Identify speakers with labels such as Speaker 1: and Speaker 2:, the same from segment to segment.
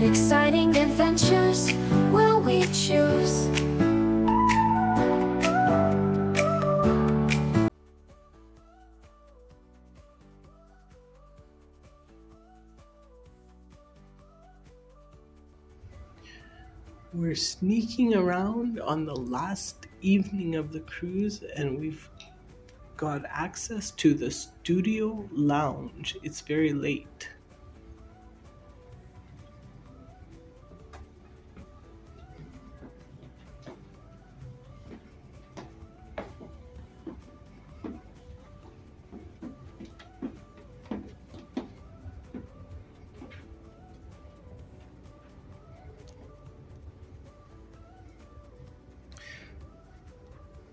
Speaker 1: What exciting adventures will we choose?
Speaker 2: We're sneaking around on the last evening of the cruise, and we've got access to the studio lounge. It's very late.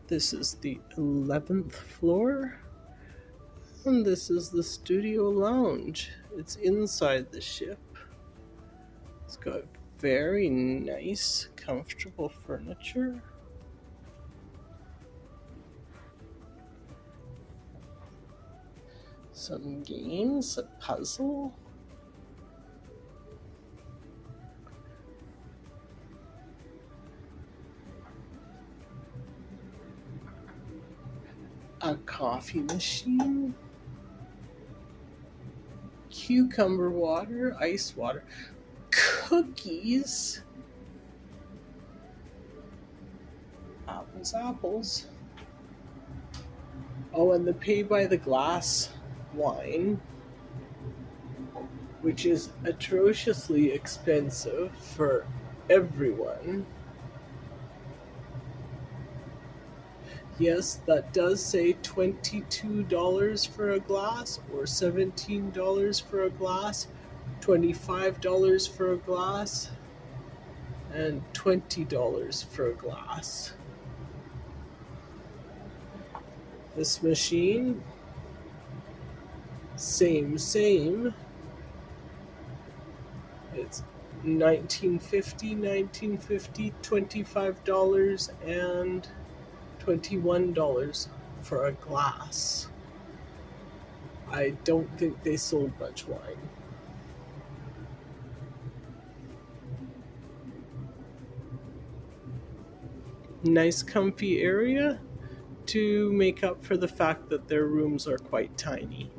Speaker 2: This is the 11th floor, and this is the studio lounge. It's inside the ship. It's got very nice, comfortable furniture. Some games, a puzzle. A coffee machine, cucumber water, ice water, cookies, apples. Oh, and the pay by the glass wine, which is atrociously expensive for everyone. Yes, that does say $22 for a glass, or $17 for a glass, $25 for a glass, and $20 for a glass. This machine, same. It's $19.50, $25, and $21 for a glass. I don't think they sold much wine. Nice comfy area to make up for the fact that their rooms are quite tiny.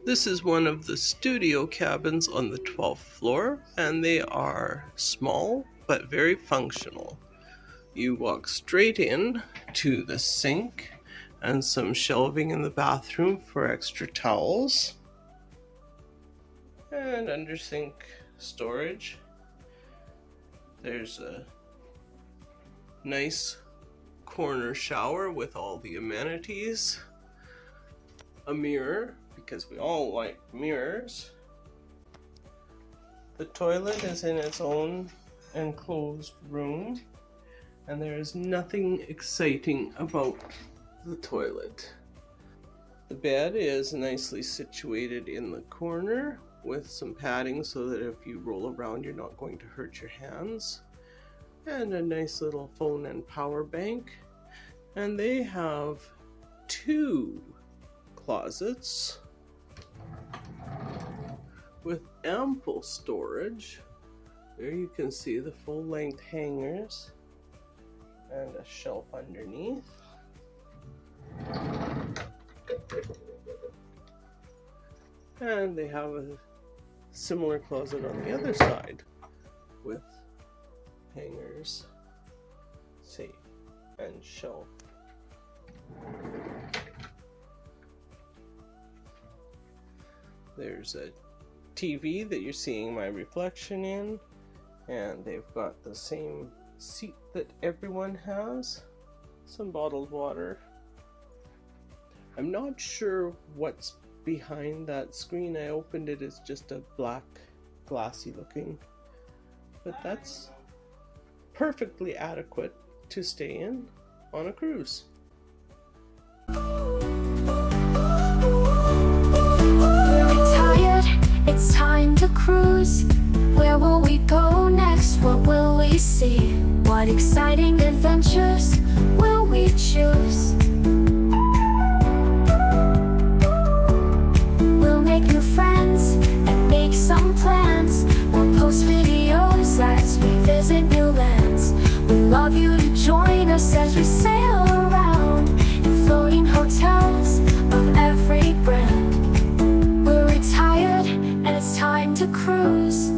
Speaker 2: This is one of the studio cabins on the 12th floor, and they are small but very functional. You walk straight in to the sink and some shelving in the bathroom for extra towels, and under sink storage. There's a nice corner shower with all the amenities, a mirror because we all like mirrors. The toilet is in its own enclosed room, and there is nothing exciting about the toilet. The bed is nicely situated in the corner with some padding so that if you roll around you're not going to hurt your hands, and a nice little phone and power bank. And they have 2 closets with ample storage. There you can see the full-length hangers and a shelf underneath. And they have a similar closet on the other side with hangers, safe, and shelf. There's a TV that you're seeing my reflection in, and they've got the same seat that everyone has, some bottled water. I'm not sure what's behind that screen. I opened it, it's just a black glassy looking, but that's perfectly adequate to stay in on a cruise.
Speaker 1: It's time to cruise. Where will we go next? What will we see? What exciting adventures will we choose? We'll make new friends time to cruise.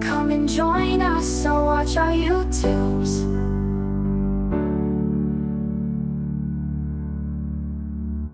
Speaker 1: Come and join us or watch our YouTubes.